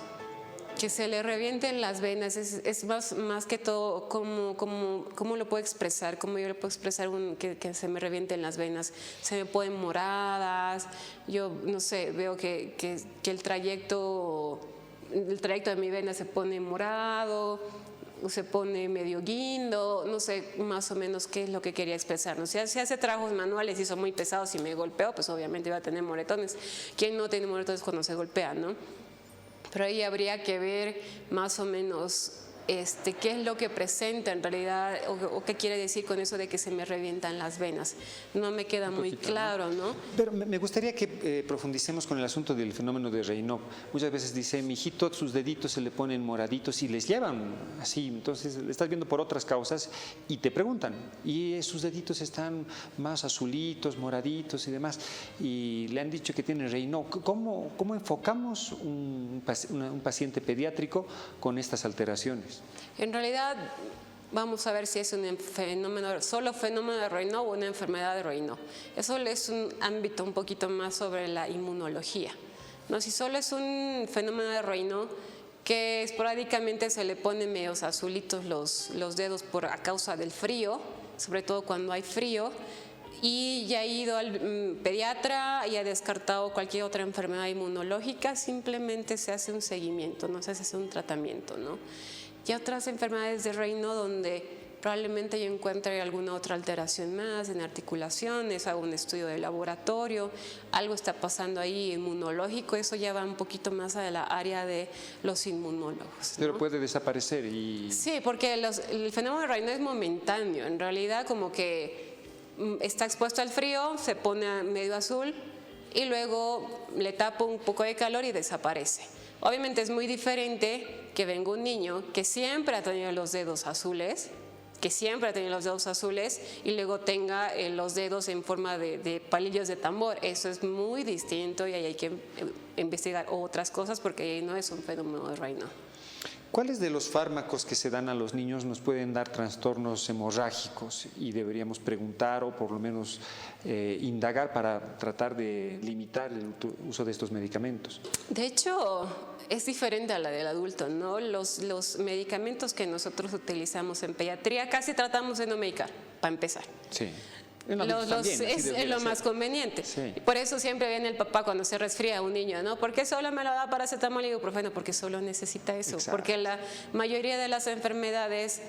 Que se le revienten las venas es más que todo cómo lo puedo expresar, cómo yo lo puedo expresar que se me revienten las venas. Se me ponen moradas, yo no sé, veo que el trayecto de mi vena se pone morado, se pone medio guindo, no sé más o menos qué es lo que quería expresar. ¿No? Si hace trabajos manuales y son muy pesados y me golpeo, pues obviamente va a tener moretones. ¿Quién no tiene moretones cuando se golpea, no? Pero ahí habría que ver más o menos qué es lo que presenta en realidad o qué quiere decir con eso de que se me revientan las venas. No me queda muy claro, ¿no? Pero me gustaría que profundicemos con el asunto del fenómeno de Raynaud. Muchas veces dice, mi hijito, sus deditos se le ponen moraditos y les llevan así. Entonces le estás viendo por otras causas y te preguntan, y sus deditos están más azulitos, moraditos y demás. Y le han dicho que tiene Raynaud. ¿Cómo enfocamos un paciente pediátrico con estas alteraciones? En realidad, vamos a ver si es un solo fenómeno de Raynaud o una enfermedad de Raynaud. Eso es un ámbito un poquito más sobre la inmunología. No, si solo es un fenómeno de Raynaud, que esporádicamente se le ponen medios azulitos los dedos a causa del frío, sobre todo cuando hay frío, y ya ha ido al pediatra y ha descartado cualquier otra enfermedad inmunológica, simplemente se hace un seguimiento, no se hace un tratamiento, ¿no? Y otras enfermedades de Raynaud donde probablemente yo encuentre alguna otra alteración más en articulaciones, hago un estudio de laboratorio, algo está pasando ahí inmunológico, eso ya va un poquito más a la área de los inmunólogos, ¿no? Pero puede desaparecer y... Sí, porque el fenómeno de Raynaud es momentáneo, en realidad como que está expuesto al frío, se pone medio azul y luego le tapo un poco de calor y desaparece. Obviamente es muy diferente que venga un niño que siempre ha tenido los dedos azules, y luego tenga los dedos en forma de palillos de tambor. Eso es muy distinto y ahí hay que investigar otras cosas porque ahí no es un fenómeno de Raynaud. ¿Cuáles de los fármacos que se dan a los niños nos pueden dar trastornos hemorrágicos? Y deberíamos preguntar o por lo menos indagar para tratar de limitar el uso de estos medicamentos. De hecho, es diferente a la del adulto, ¿no? Los medicamentos que nosotros utilizamos en pediatría casi tratamos de no medicar, para empezar. Sí. Es lo más conveniente. Sí. Por eso siempre viene el papá cuando se resfría a un niño, ¿no? ¿Por qué solo me lo da paracetamol y ibuprofeno? Porque solo necesita eso. Exacto. Porque la mayoría de las enfermedades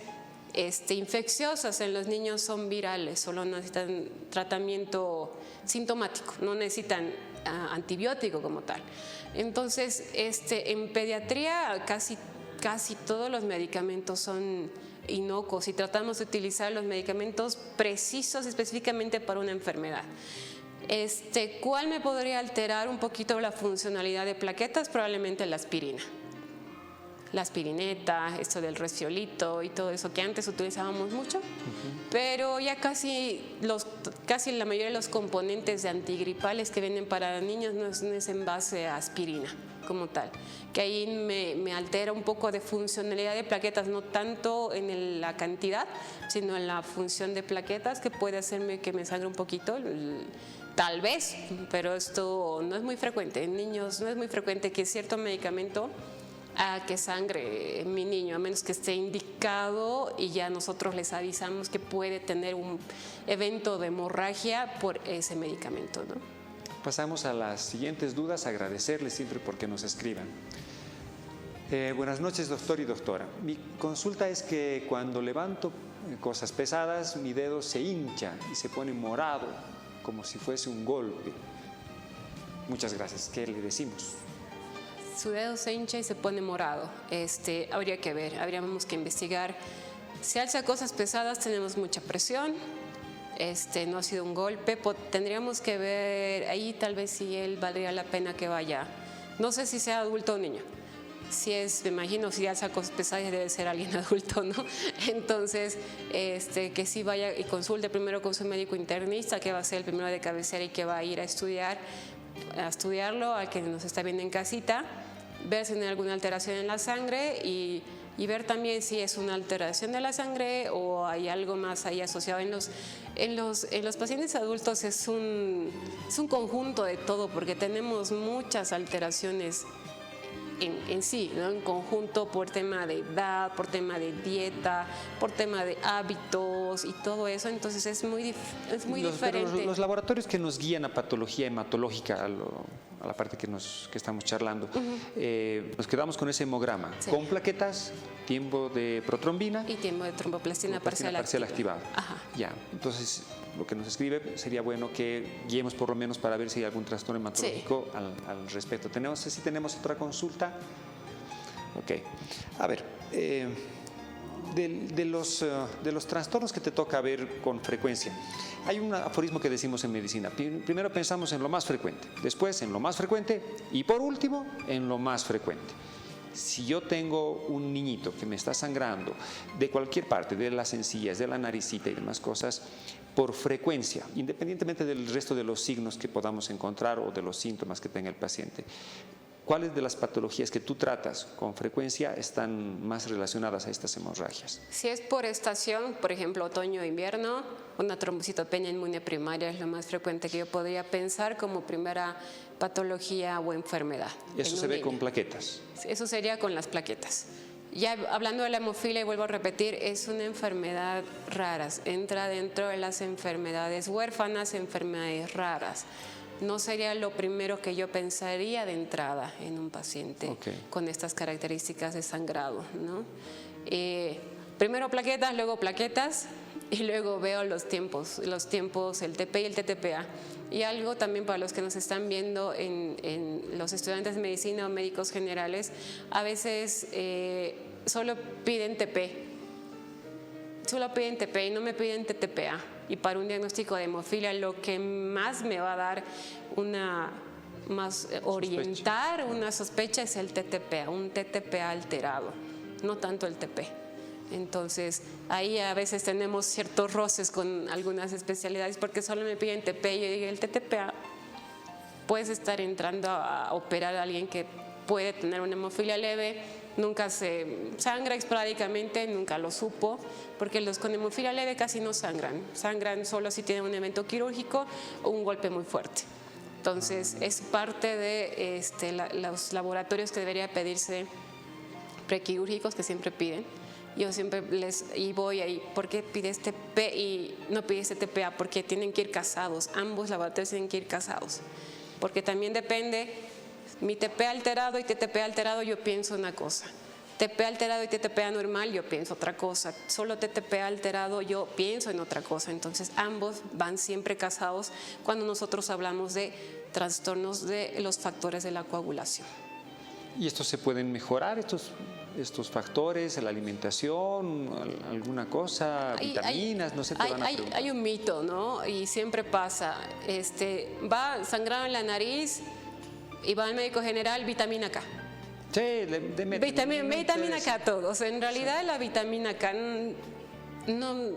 infecciosas en los niños son virales, solo necesitan tratamiento sintomático, no necesitan antibiótico como tal. Entonces, en pediatría casi todos los medicamentos son inocuos y tratamos de utilizar los medicamentos precisos específicamente para una enfermedad. ¿Cuál me podría alterar un poquito la funcionalidad de plaquetas? Probablemente la aspirina. la aspirineta, esto del resfiolito y todo eso que antes utilizábamos mucho, pero ya casi la mayoría de los componentes de antigripales que vienen para niños no es en base a aspirina como tal, que ahí me altera un poco de funcionalidad de plaquetas, no tanto en la cantidad, sino en la función de plaquetas, que puede hacerme que me sangre un poquito, tal vez, pero esto no es muy frecuente. En niños no es muy frecuente que cierto medicamento haga que sangre mi niño, a menos que esté indicado y ya nosotros les avisamos que puede tener un evento de hemorragia por ese medicamento, ¿no? Pasamos a las siguientes dudas, agradecerles siempre porque nos escriban. Buenas noches, doctor y doctora. Mi consulta es que cuando levanto cosas pesadas, mi dedo se hincha y se pone morado, como si fuese un golpe. Muchas gracias. ¿Qué le decimos? Su dedo se hincha y se pone morado. Habría que ver, habríamos que investigar. Si alza cosas pesadas, tenemos mucha presión. No ha sido un golpe. Tendríamos que ver ahí tal vez si él valdría la pena que vaya. No sé si sea adulto o niño. Si es, me imagino, si alza cosas pesadas debe ser alguien adulto, ¿no? Entonces, que sí vaya y consulte primero con su médico internista, que va a ser el primero de cabecera y que va a ir a estudiarlo, al que nos está viendo en casita, ver si no hay alguna alteración en la sangre y ver también si es una alteración de la sangre o hay algo más ahí asociado. En los pacientes adultos es un conjunto de todo, porque tenemos muchas alteraciones en sí, ¿no? En conjunto, por tema de edad, por tema de dieta, por tema de hábitos y todo eso. Entonces es muy diferente. Los laboratorios que nos guían a patología hematológica, a la parte que estamos charlando, nos quedamos con ese hemograma, sí, con plaquetas, tiempo de protrombina y tiempo de tromboplastina parcial activado. Ajá. Ya, entonces lo que nos escribe sería bueno que guiemos por lo menos para ver si hay algún trastorno hematológico, sí, al respecto. No sé si tenemos otra consulta. Ok, a ver, de los trastornos que te toca ver con frecuencia, hay un aforismo que decimos en medicina: primero pensamos en lo más frecuente, después en lo más frecuente y por último en lo más frecuente. Si yo tengo un niñito que me está sangrando de cualquier parte, de las encías, de la naricita y demás cosas, por frecuencia, independientemente del resto de los signos que podamos encontrar o de los síntomas que tenga el paciente, ¿cuáles de las patologías que tú tratas con frecuencia están más relacionadas a estas hemorragias? Si es por estación, por ejemplo, otoño o invierno, una trombocitopenia inmune primaria es lo más frecuente que yo podría pensar como primera patología o enfermedad. ¿Eso se ve con plaquetas? Eso sería con las plaquetas. Ya hablando de la hemofilia, y vuelvo a repetir, es una enfermedad rara, entra dentro de las enfermedades huérfanas, enfermedades raras. No sería lo primero que yo pensaría de entrada en un paciente, okay, con estas características de sangrado, ¿no? Primero plaquetas y luego veo los tiempos, el TP y el TTPA. Y algo también para los que nos están viendo en los estudiantes de medicina o médicos generales, a veces solo piden TP y no me piden TTPA. Y para un diagnóstico de hemofilia lo que más me va a dar orientar una sospecha es el TTPA, un TTPA alterado, no tanto el TP. Entonces, ahí a veces tenemos ciertos roces con algunas especialidades porque solo me piden TP y yo digo, el TTPA, puedes estar entrando a operar a alguien que puede tener una hemofilia leve, nunca se sangra esporádicamente, nunca lo supo, porque los con hemofilia leve casi no sangran solo si tienen un evento quirúrgico o un golpe muy fuerte. Entonces, es parte de los laboratorios que debería pedirse prequirúrgicos, que siempre piden. Yo siempre voy ahí, ¿por qué pides TP y no pides TPA? Porque tienen que ir casados, ambos laboratorios tienen que ir casados. Porque también depende, mi TP alterado y TTP alterado yo pienso una cosa. TP alterado y TTPA normal yo pienso otra cosa. Solo TTP alterado yo pienso en otra cosa. Entonces ambos van siempre casados cuando nosotros hablamos de trastornos de los factores de la coagulación. ¿Y estos se pueden mejorar, estos factores, la alimentación, alguna cosa, vitaminas, no sé, te van a preguntar? Hay un mito, ¿no? Y siempre pasa, va sangrado en la nariz y va al médico general, vitamina K. Sí, de vitamina K todos. En realidad la vitamina K no,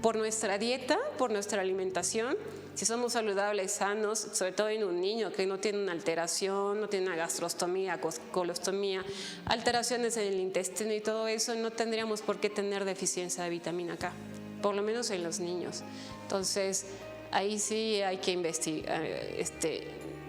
por nuestra dieta, por nuestra alimentación, si somos saludables, sanos, sobre todo en un niño que no tiene una alteración, no tiene una gastrostomía, colostomía, alteraciones en el intestino y todo eso, no tendríamos por qué tener deficiencia de vitamina K, por lo menos en los niños. Entonces, ahí sí hay que investigar.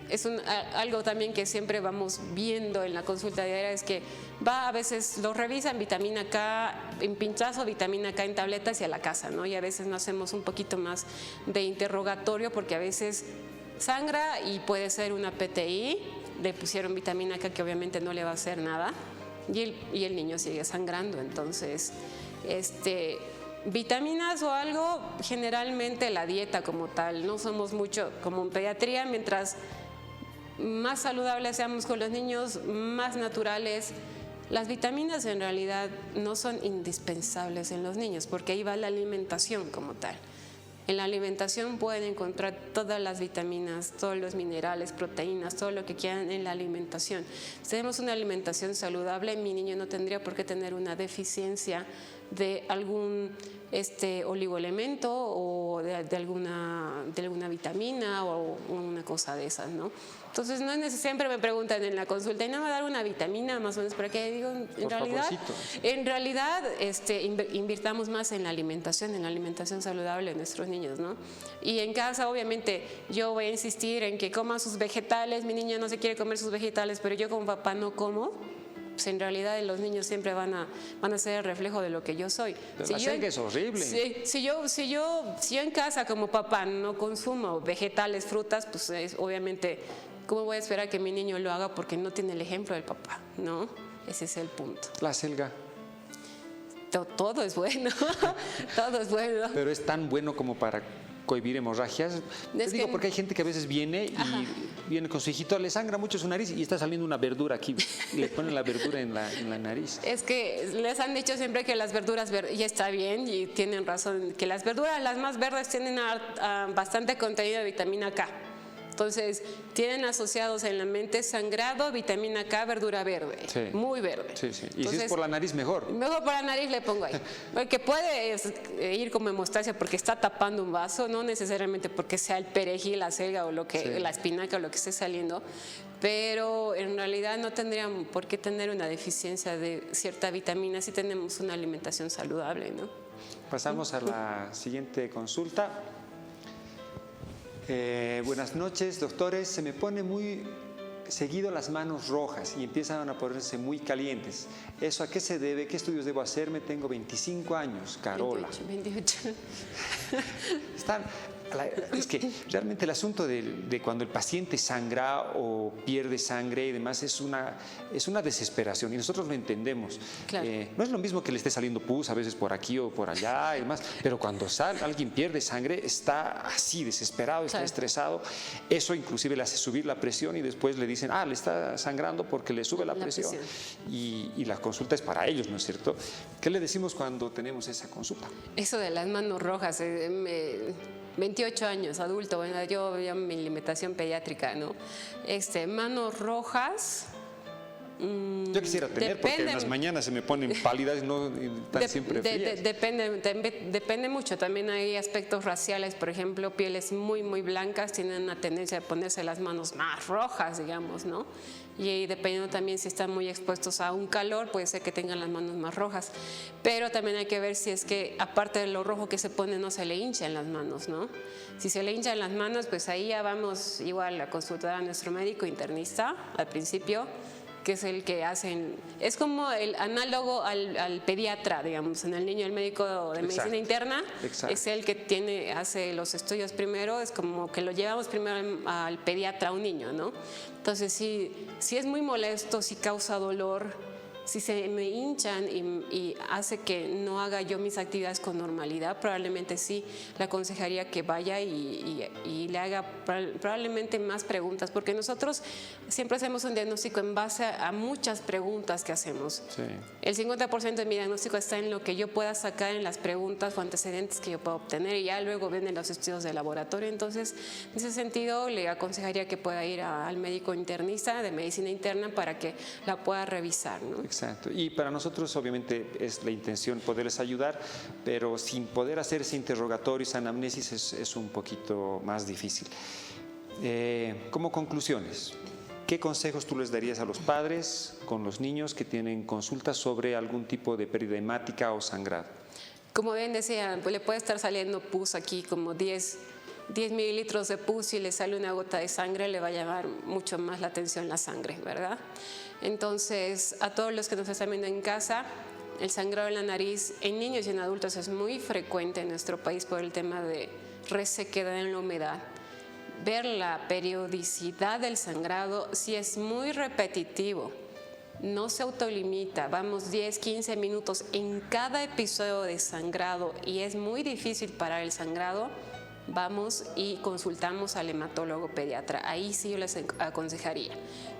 Es algo también que siempre vamos viendo en la consulta diaria, es que a veces lo revisan vitamina K en pinchazo, vitamina K en tabletas y a la casa, ¿no? Y a veces no hacemos un poquito más de interrogatorio porque a veces sangra y puede ser una PTI, le pusieron vitamina K que obviamente no le va a hacer nada y el niño sigue sangrando. Entonces, vitaminas o algo, generalmente la dieta como tal, no somos mucho como en pediatría, mientras más saludables seamos con los niños, más naturales. Las vitaminas en realidad no son indispensables en los niños, porque ahí va la alimentación como tal. En la alimentación pueden encontrar todas las vitaminas, todos los minerales, proteínas, todo lo que quieran en la alimentación. Si tenemos una alimentación saludable, mi niño no tendría por qué tener una deficiencia de algún oligoelemento o de alguna vitamina o una cosa de esas, ¿no? Entonces, no es necesario, siempre me preguntan en la consulta, ¿y no me va a dar una vitamina más o menos para qué? Digo, en realidad, invirtamos más en la alimentación saludable de nuestros niños, ¿no? Y en casa, obviamente, yo voy a insistir en que coman sus vegetales. Mi niña no se quiere comer sus vegetales, pero yo como papá no como. Pues en realidad los niños siempre van a ser el reflejo de lo que yo soy. Pero la selga es horrible. Si yo en casa como papá no consumo vegetales, frutas, pues obviamente, ¿cómo voy a esperar que mi niño lo haga? Porque no tiene el ejemplo del papá, ¿no? Ese es el punto. La selga. Todo es bueno, todo es bueno. Pero es tan bueno como para cohibir hemorragias. Te digo, porque hay gente que a veces viene con su hijito, le sangra mucho su nariz y está saliendo una verdura aquí, y le ponen la verdura en la nariz. Es que les han dicho siempre que las verduras y está bien y tienen razón, que las verduras, las más verdes, tienen bastante contenido de vitamina K. Entonces, tienen asociados en la mente sangrado, vitamina K, verdura verde, muy verde. Sí, sí. Y entonces, si es por la nariz, mejor. Mejor por la nariz le pongo ahí. Porque puede ir como hemostasia porque está tapando un vaso, no necesariamente porque sea el perejil, la selga o la espinaca o lo que esté saliendo, pero en realidad no tendrían por qué tener una deficiencia de cierta vitamina si tenemos una alimentación saludable, ¿no? Pasamos a la siguiente consulta. Buenas noches, doctores. Se me pone muy seguido las manos rojas y empiezan a ponerse muy calientes. ¿Eso a qué se debe? ¿Qué estudios debo hacerme? Tengo 25 años, Carola. 28. Es que realmente el asunto de cuando el paciente sangra o pierde sangre y demás es una desesperación y nosotros lo entendemos. Claro. No es lo mismo que le esté saliendo pus a veces por aquí o por allá y demás, pero cuando alguien pierde sangre está así desesperado, está estresado. Eso inclusive le hace subir la presión y después le dicen, le está sangrando porque le sube la presión. Y la consulta es para ellos, ¿no es cierto? ¿Qué le decimos cuando tenemos esa consulta? Eso de las manos rojas, 28 años, adulto, bueno, yo ya mi alimentación pediátrica, ¿no? Manos rojas. Yo quisiera tener, porque en las mañanas se me ponen pálidas y no están siempre frías. Depende mucho. También hay aspectos raciales, por ejemplo, pieles muy, muy blancas tienen una tendencia a ponerse las manos más rojas, digamos, ¿no? Y dependiendo también si están muy expuestos a un calor, puede ser que tengan las manos más rojas. Pero también hay que ver si es que, aparte de lo rojo que se pone, no se le hinchan las manos, ¿no? Si se le hinchan las manos, pues ahí ya vamos igual a consultar a nuestro médico internista al principio, que es el que hacen, es como el análogo al pediatra, digamos, en el niño, el médico de medicina interna, es el que hace los estudios primero, es como que lo llevamos primero al pediatra a un niño, ¿no? Entonces, si es muy molesto, si causa dolor, Si se me hinchan y hace que no haga yo mis actividades con normalidad, probablemente sí le aconsejaría que vaya y le haga probablemente más preguntas, porque nosotros siempre hacemos un diagnóstico en base a muchas preguntas que hacemos. Sí. El 50% de mi diagnóstico está en lo que yo pueda sacar en las preguntas o antecedentes que yo pueda obtener, y ya luego vienen los estudios de laboratorio. Entonces, en ese sentido, le aconsejaría que pueda ir al médico internista de medicina interna para que la pueda revisar, ¿no? Exacto. Y para nosotros obviamente es la intención poderles ayudar, pero sin poder hacer ese interrogatorio, esa anamnesis es un poquito más difícil. Como conclusiones, ¿qué consejos tú les darías a los padres con los niños que tienen consultas sobre algún tipo de pérdida hemática o sangrado? Como bien decía, pues le puede estar saliendo pus aquí, como 10 mililitros de pus, y le sale una gota de sangre, le va a llamar mucho más la atención la sangre, ¿verdad? Entonces, a todos los que nos están viendo en casa, el sangrado en la nariz en niños y en adultos es muy frecuente en nuestro país por el tema de resequedad en la humedad. Ver la periodicidad del sangrado, si es muy repetitivo, no se autolimita, vamos 10, 15 minutos en cada episodio de sangrado y es muy difícil parar el sangrado, vamos y consultamos al hematólogo pediatra. Ahí sí yo les aconsejaría.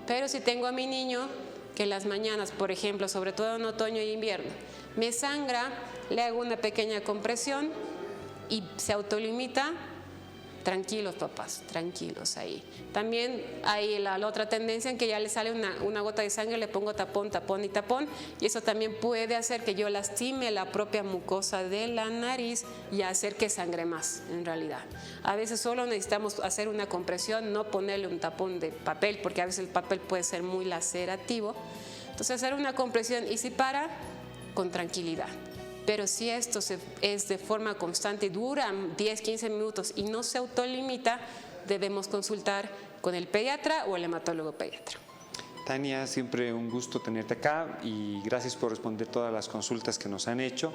Pero si tengo a mi niño que en las mañanas, por ejemplo, sobre todo en otoño y invierno, me sangra, le hago una pequeña compresión y se autolimita, tranquilos papás, tranquilos ahí. También hay la otra tendencia en que ya le sale una gota de sangre, le pongo tapón, tapón y tapón, y eso también puede hacer que yo lastime la propia mucosa de la nariz y hacer que sangre más, en realidad. A veces solo necesitamos hacer una compresión, no ponerle un tapón de papel, porque a veces el papel puede ser muy lacerativo. Entonces hacer una compresión y si para, con tranquilidad. Pero si esto es de forma constante, dura 10, 15 minutos y no se autolimita, debemos consultar con el pediatra o el hematólogo pediatra. Tania, siempre un gusto tenerte acá y gracias por responder todas las consultas que nos han hecho.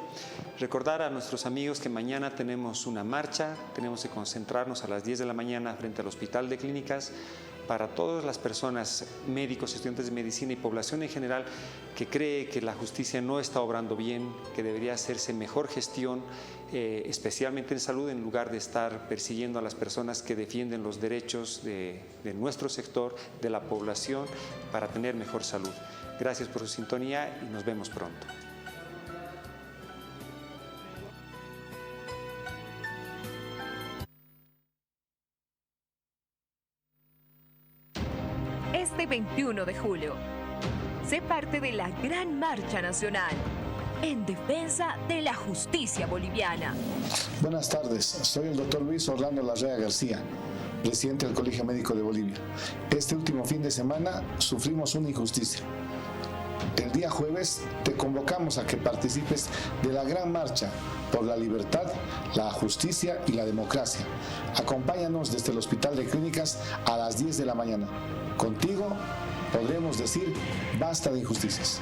Recordar a nuestros amigos que mañana tenemos una marcha, tenemos que concentrarnos a las 10 de la mañana frente al Hospital de Clínicas para todas las personas, médicos, estudiantes de medicina y población en general que cree que la justicia no está obrando bien, que debería hacerse mejor gestión, especialmente en salud, en lugar de estar persiguiendo a las personas que defienden los derechos de nuestro sector, de la población, para tener mejor salud. Gracias por su sintonía y nos vemos pronto. Este 21 de julio, sé parte de la Gran Marcha Nacional en defensa de la justicia boliviana. Buenas tardes, soy el doctor Luis Orlando Larrea García, presidente del Colegio Médico de Bolivia. Este último fin de semana sufrimos una injusticia. El día jueves te convocamos a que participes de la gran marcha por la libertad, la justicia y la democracia. Acompáñanos desde el Hospital de Clínicas a las 10 de la mañana. Contigo podremos decir basta de injusticias.